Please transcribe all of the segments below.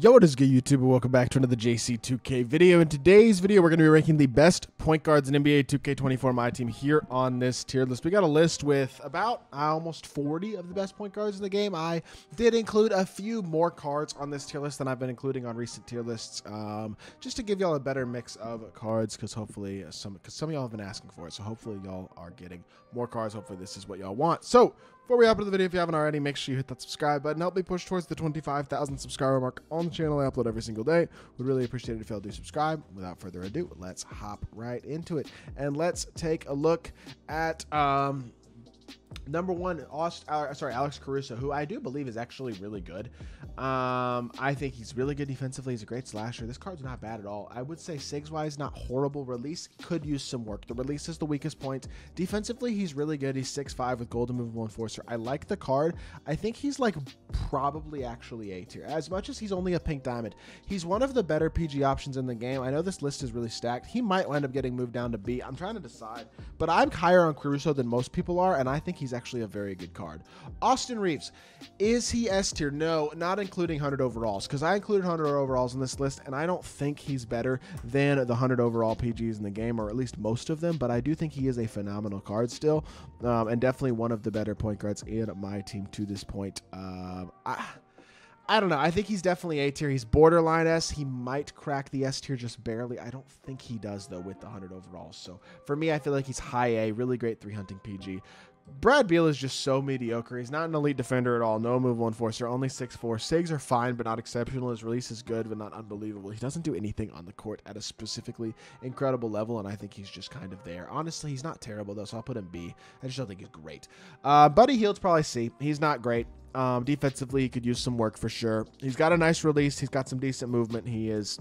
Yo, what is good, YouTube? And welcome back to another JC2K video. In today's video, we're going to be ranking the best point guards in NBA 2K24 MyTEAM here on this tier list. We got a list with about almost 40 of the best point guards in the game. I did include a few more cards on this tier list than I've been including on recent tier lists, just to give y'all a better mix of cards, because hopefully some of y'all have been asking for it. So hopefully y'all are getting more cards. Hopefully this is what y'all want. So before we hop into the video, if you haven't already, make sure you hit that subscribe button. Help me push towards the 25,000 subscriber mark on the channel. I upload every single day. Would really appreciate it if y'all do subscribe. Without further ado, let's hop right into it. And let's take a look at number one, Alex Caruso, who I do believe is actually really good. I think he's really good defensively. He's a great slasher. This card's not bad at all. I would say Sigs-wise, not horrible. Release could use some work. The release is the weakest point. Defensively, he's really good. He's 6'5" with golden movable enforcer. I like the card. I think he's like probably actually A tier. As much as he's only a pink diamond, he's one of the better PG options in the game. I know this list is really stacked. He might wind up getting moved down to B. I'm trying to decide, but I'm higher on Caruso than most people are, and I think he's actually a very good card. Austin Reeves, is he S tier? No, not including 100 overalls, because I included 100 overalls in this list, and I don't think he's better than the 100 overall PGs in the game, or at least most of them, but I do think he is a phenomenal card still, and definitely one of the better point guards in my team to this point. I don't know. I think he's definitely A tier. He's borderline S. He might crack the S tier just barely. I don't think he does, though, with the 100 overalls. So for me, I feel like he's high A, really great 3-hunting PG. Brad Beal is just so mediocre. He's not an elite defender at all. No movable enforcer, only 6'4". Sigs are fine, but not exceptional. His release is good, but not unbelievable. He doesn't do anything on the court at a specifically incredible level, and I think he's just kind of there. Honestly, he's not terrible, though, so I'll put him B. I just don't think he's great. Buddy Hield's probably C. He's not great. Defensively, he could use some work for sure. He's got a nice release. He's got some decent movement. He is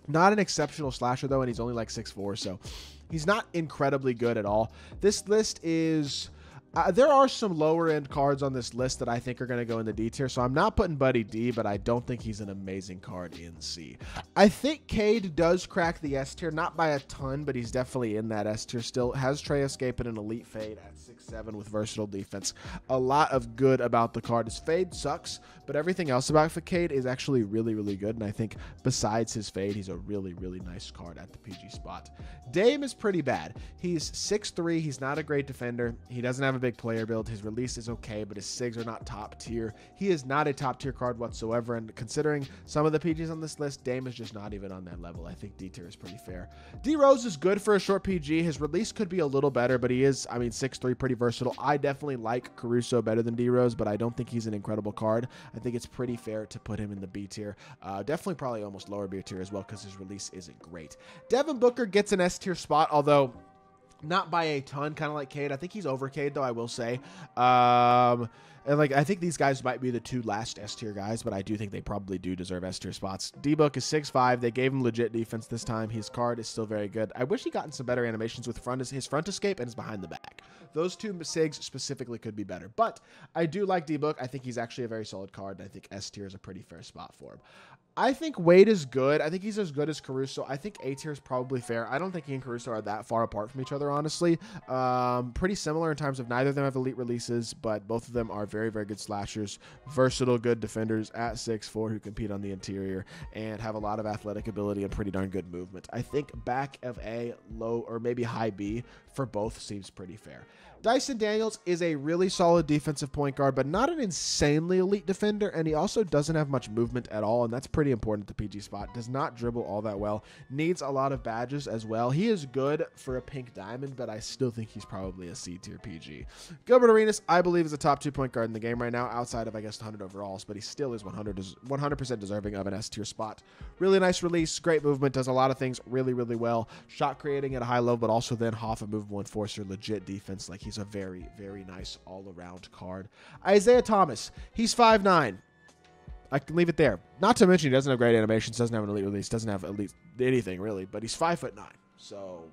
not an exceptional slasher, though, and he's only like 6'4", so he's not incredibly good at all. This list is... there are some lower end cards on this list that I think are going to go in the D tier. So I'm not putting Buddy D, but I don't think he's an amazing card in C. I think Cade does crack the S tier, not by a ton, but he's definitely in that S tier still. Has Trey Escape and an elite fade at 6'7" with versatile defense. A lot of good about the card. His fade sucks, but everything else about Cade is actually really, really good. And I think besides his fade, he's a really, really nice card at the PG spot. Dame is pretty bad. He's 6'3". He's not a great defender. He doesn't have a big player build. His release is okay, but his Sigs are not top tier. He is not a top tier card whatsoever, and considering some of the PGs on this list, Dame is just not even on that level. I think D tier is pretty fair. D Rose is good for a short PG. His release could be a little better, but he is, 6'3", pretty versatile. I definitely like Caruso better than D Rose, but I don't think he's an incredible card. I think it's pretty fair to put him in the B tier. Definitely probably almost lower B tier as well, because his release isn't great. Devin Booker gets an S tier spot, although not by a ton, kind of like Cade. I think he's over Cade, though, I will say. And I think these guys might be the two last S tier guys, but I do think they probably do deserve S tier spots. D-Book is 6'5". They gave him legit defense this time. His card is still very good. I wish he gotten some better animations with his front escape and his behind the back. Those two Sigs specifically could be better, but I do like D-Book. I think he's actually a very solid card, and I think S tier is a pretty fair spot for him. I think Wade is good. I think he's as good as Caruso. I think A tier is probably fair. I don't think he and Caruso are that far apart from each other, honestly. Pretty similar in terms of neither of them have elite releases, but both of them are very, very good slashers, versatile, good defenders at 6'4" who compete on the interior and have a lot of athletic ability and pretty darn good movement. I think back of A, low, or maybe high B for both seems pretty fair. Dyson Daniels is a really solid defensive point guard, but not an insanely elite defender, and he also doesn't have much movement at all, and that's pretty important at the PG spot. Does not dribble all that well. Needs a lot of badges as well. He is good for a pink diamond, but I still think he's probably a C tier PG. Gilbert Arenas, I believe, is a top 2 point guard in the game right now, outside of, 100 overalls, but he still is 100% deserving of an S tier spot. Really nice release, great movement, does a lot of things really, really well. Shot creating at a high level, but also then half a movable enforcer, legit defense. He's a very, very nice all-around card. Isaiah Thomas, he's 5'9". I can leave it there. Not to mention he doesn't have great animations, doesn't have an elite release, doesn't have elite anything really, but he's 5'9". So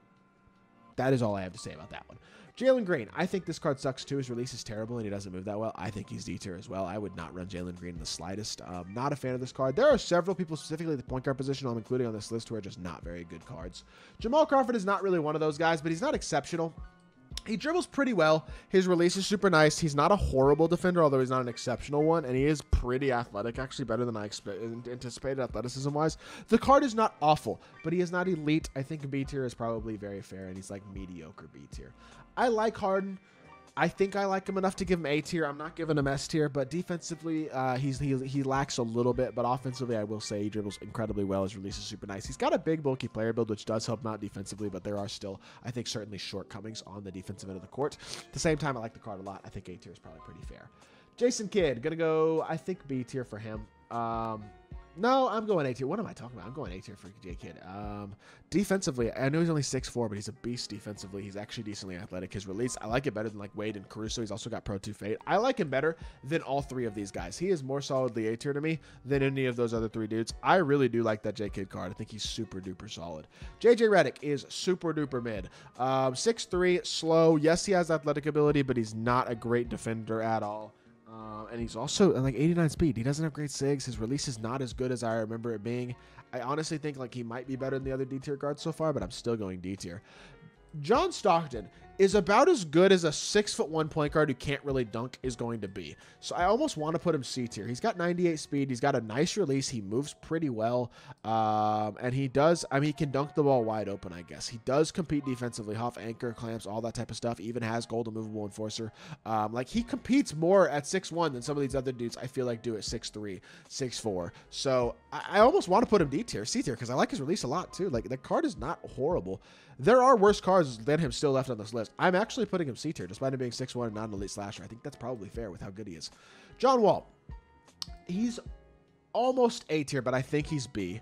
that is all I have to say about that one. Jalen Green, I think this card sucks too. His release is terrible and he doesn't move that well. I think he's D tier as well. I would not run Jalen Green in the slightest. Not a fan of this card. There are several people, specifically at the point guard position I'm including on this list, who are just not very good cards. Jamal Crawford is not really one of those guys, but he's not exceptional. He dribbles pretty well. His release is super nice. He's not a horrible defender, although he's not an exceptional one, and he is pretty athletic, actually better than I anticipated athleticism-wise. The card is not awful, but he is not elite. I think B tier is probably very fair, and he's like mediocre B tier. I like Harden. I think I like him enough to give him A tier. I'm not giving him S tier, but defensively, he lacks a little bit. But offensively, I will say he dribbles incredibly well. His release is super nice. He's got a big, bulky player build, which does help him out defensively, but there are still, I think, certainly shortcomings on the defensive end of the court. At the same time, I like the card a lot. I think A tier is probably pretty fair. Jason Kidd, gonna go, I think, B tier for him. No, I'm going A tier. What am I talking about? I'm going A tier for J Kidd. Defensively, I know he's only 6'4", but he's a beast defensively. He's actually decently athletic. His release, I like it better than like Wade and Caruso. He's also got Pro 2 Fade. I like him better than all three of these guys. He is more solidly A tier to me than any of those other three dudes. I really do like that J Kidd card. I think he's super duper solid. JJ Redick is super duper mid. 6'3", slow. Yes, he has athletic ability, but he's not a great defender at all. And he's also like 89 speed. He doesn't have great SIGs. His release is not as good as I remember it being. I honestly think like he might be better than the other D tier guards so far, but I'm still going D tier. John Stockton is about as good as a 6'1" point guard who can't really dunk is going to be. So I almost want to put him C tier. He's got 98 speed. He's got a nice release. He moves pretty well. And he does, I mean, he can dunk the ball wide open, I guess. He does compete defensively, off anchor, clamps, all that type of stuff. Even has gold movable enforcer. Like he competes more at 6'1" than some of these other dudes I feel like do at 6'3", 6'4". So I almost want to put him D tier, C tier, because I like his release a lot too. Like the card is not horrible. There are worse cards than him still left on this list. I'm actually putting him C tier, despite him being 6'1" and not an elite slasher. I think that's probably fair with how good he is. John Wall. He's almost A tier, but I think he's B.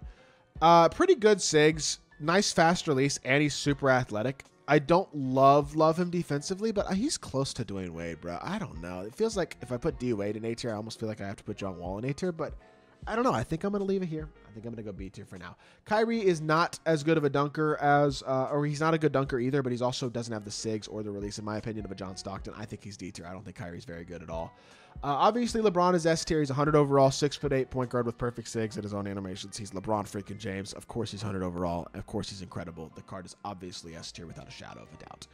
Pretty good SIGs, nice fast release, and he's super athletic. I don't love him defensively, but he's close to Dwayne Wade, bro. I don't know. It feels like if I put D Wade in A tier, I almost feel like I have to put John Wall in A tier, but I don't know. I think I'm going to leave it here. I think I'm going to go B tier for now. Kyrie is not as good of a dunker as, or he's not a good dunker either, but he's also doesn't have the SIGs or the release, in my opinion, of a John Stockton. I think he's D tier. I don't think Kyrie's very good at all. Obviously, LeBron is S tier. He's 100 overall, 6'8" point guard with perfect SIGs at his own animations. He's LeBron freaking James. Of course, he's 100 overall. Of course, he's incredible. The card is obviously S tier without a shadow of a doubt.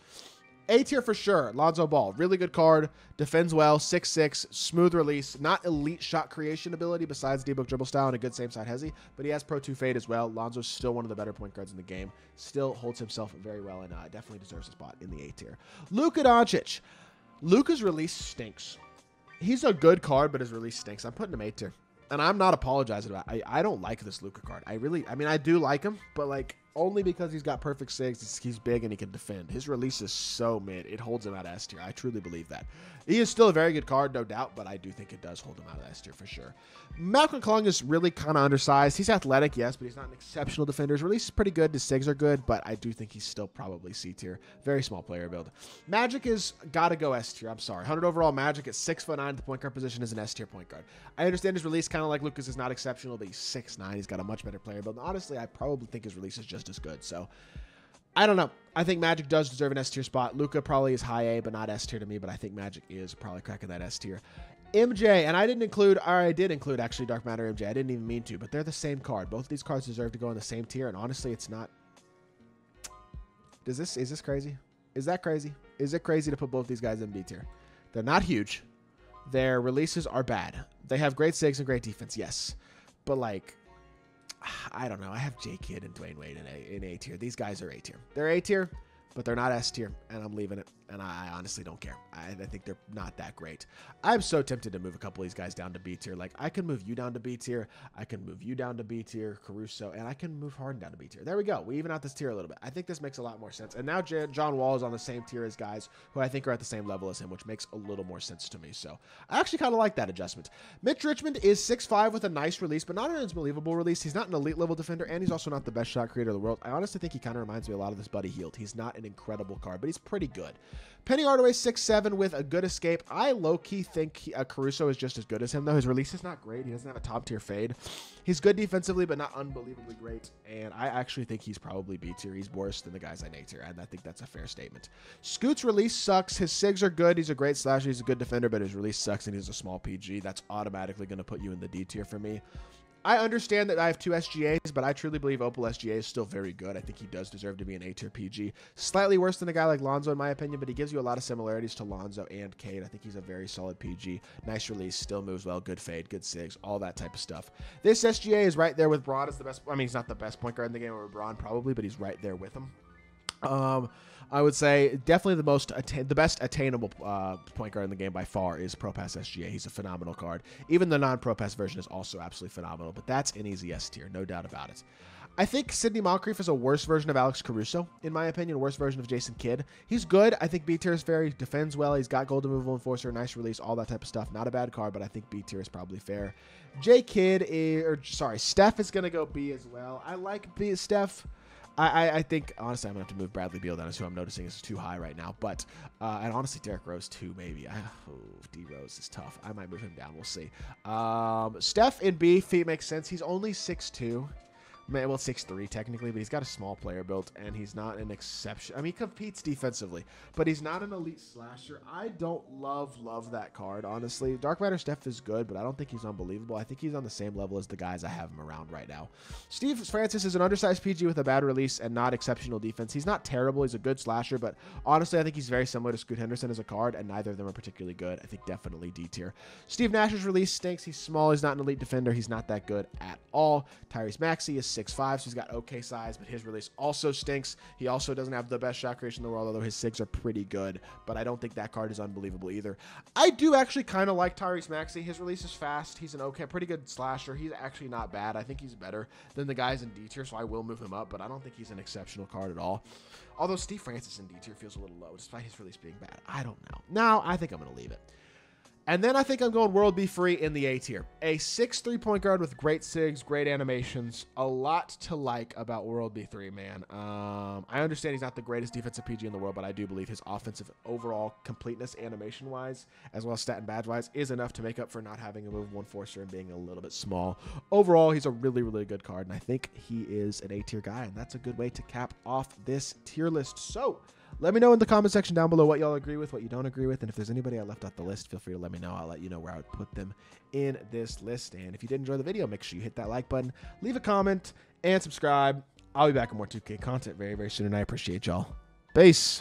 A tier for sure. Lonzo Ball, really good card, defends well, 6'6", smooth release, not elite shot creation ability besides D-Book dribble style and a good same side hezzy, but he has Pro 2 Fade as well. Lonzo's still one of the better point guards in the game, still holds himself very well, and definitely deserves a spot in the A tier. Luka Doncic. Luka's release stinks. He's a good card, but his release stinks. I'm putting him A tier, and I'm not apologizing about it. I don't like this Luka card. I mean, I do like him, but like, only because he's got perfect SIGs, he's big and he can defend. His release is so mid. It holds him out of S tier. I truly believe that. He is still a very good card, no doubt, but I do think it does hold him out of S tier for sure. Malcolm McClung is really kind of undersized. He's athletic, yes, but he's not an exceptional defender. His release is pretty good. His SIGs are good, but I do think he's still probably C tier. Very small player build. Magic is got to go S tier. I'm sorry. 100 overall Magic at 6'9" at the point guard position is an S tier point guard. I understand his release, kind of like Lucas, is not exceptional, but he's 6'9". He's got a much better player build. And honestly, I probably think his release is just as good. So I don't know. I think Magic does deserve an S tier spot. Luka probably is high A, but not S tier to me, but I think Magic is probably cracking that S tier. MJ, and I did include actually Dark Matter MJ. I didn't even mean to, but they're the same card. Both of these cards deserve to go in the same tier, and honestly, it's not. Is this crazy? Is that crazy? Is it crazy to put both these guys in B tier? They're not huge. Their releases are bad. They have great SIGs and great defense, yes. But like, I don't know. I have J Kidd and Dwayne Wade in A tier. These guys are A tier. They're A tier, but they're not S tier, and I'm leaving it. And I honestly don't care. I think they're not that great. I'm so tempted to move a couple of these guys down to B tier. Like, I can move you down to B tier. I can move you down to B tier, Caruso, and I can move Harden down to B tier. There we go. We even out this tier a little bit. I think this makes a lot more sense. And now John Wall is on the same tier as guys who I think are at the same level as him, which makes a little more sense to me. So I actually kind of like that adjustment. Mitch Richmond is 6'5" with a nice release, but not an unbelievable release. He's not an elite level defender, and he's also not the best shot creator in the world. I honestly think he kind of reminds me a lot of this Buddy Hield. He's not an incredible card, but he's pretty good. Penny Hardaway 6'7" with a good escape. I low-key think Caruso is just as good as him, though. His release is not great. He doesn't have a top-tier fade. He's good defensively, but not unbelievably great. And I actually think he's probably B tier. He's worse than the guys I named tier, and I think that's a fair statement. Scoot's release sucks. His SIGs are good. He's a great slasher. He's a good defender, but his release sucks, and he's a small PG. That's automatically going to put you in the D tier for me. I understand that I have 2 SGAs, but I truly believe Opal SGA is still very good. I think he does deserve to be an A-tier PG. Slightly worse than a guy like Lonzo, in my opinion, but he gives you a lot of similarities to Lonzo and Cade. I think he's a very solid PG. Nice release, still moves well, good fade, good sigs, all that type of stuff. This SGA is right there with Braun as the best. I mean, he's not the best point guard in the game over Braun, probably, but he's right there with him. I would say definitely the best attainable point guard in the game by far is Pro Pass SGA. He's a phenomenal card. Even the non-Pro Pass version is also absolutely phenomenal, but that's an easy S tier, no doubt about it. I think Sidney Moncrief is a worse version of Alex Caruso, in my opinion, a worse version of Jason Kidd. He's good. I think B tier is fair. He defends well. He's got gold removal enforcer, nice release, all that type of stuff. Not a bad card, but I think B tier is probably fair. Steph is going to go B as well. I like Steph. I think, honestly, I'm going to have to move Bradley Beal down, who I'm noticing is too high right now. But, and honestly, Derrick Rose, too, maybe. D Rose is tough. I might move him down. We'll see. Steph in B, feet makes sense. He's only 6'2". Well, 6'3", technically, but he's got a small player build, and he's not an exception. I mean, he competes defensively, but he's not an elite slasher. I don't love that card, honestly. Dark Matter Steph is good, but I don't think he's unbelievable. I think he's on the same level as the guys I have him around right now. Steve Francis is an undersized PG with a bad release and not exceptional defense. He's not terrible. He's a good slasher, but honestly, I think he's very similar to Scoot Henderson as a card, and neither of them are particularly good. I think definitely D tier. Steve Nash's release stinks. He's small. He's not an elite defender. He's not that good at all. Tyrese Maxey is 6'5", so he's got okay size, but his release also stinks. He also doesn't have the best shot creation in the world, although his sigs are pretty good, but I don't think that card is unbelievable either. I do actually kind of like Tyrese Maxey. His release is fast. He's an pretty good slasher. He's actually not bad. I think he's better than the guys in D tier, so I will move him up, but I don't think he's an exceptional card at all. Although Steve Francis in D tier feels a little low, despite his release being bad. I don't know. Now, I think I'm going to leave it. And then I think I'm going World B free in the A tier. A 6'3" point guard with great sigs, great animations. A lot to like about World B3, man. I understand he's not the greatest defensive PG in the world, but I do believe his offensive overall completeness animation-wise, as well as stat and badge-wise, is enough to make up for not having a movable enforcer and being a little bit small. Overall, he's a really, really good card, and I think he is an A tier guy, and that's a good way to cap off this tier list. So, let me know in the comment section down below what y'all agree with, what you don't agree with, and if there's anybody I left off the list, feel free to let me know. I'll let you know where I would put them in this list. And if you did enjoy the video, make sure you hit that like button, leave a comment, and subscribe. I'll be back with more 2K content very, very soon, and I appreciate y'all. Peace.